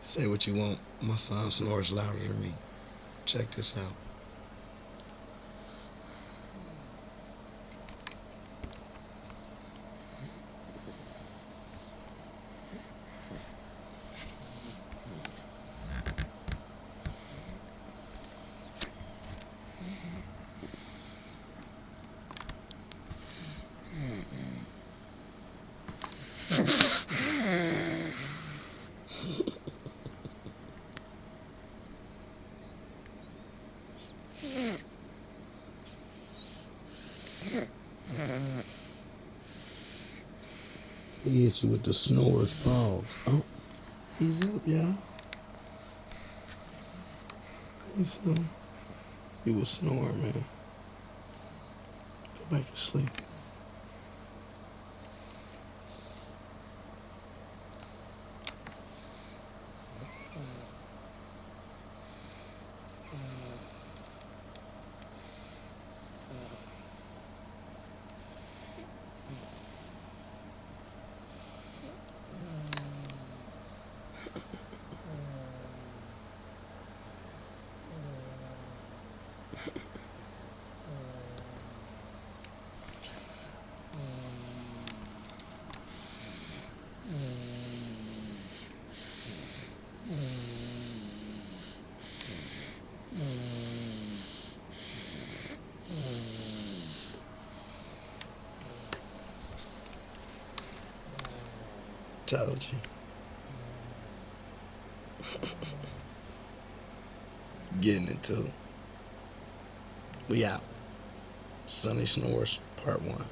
Say what you want. My son snores louder than me. Check this out. He hit you with the snore's paws. Oh, he's up, y'all. He's up. You was snoring, man. Go back to sleep. Told you. Getting into it. We out. Sunny Snores, part 1.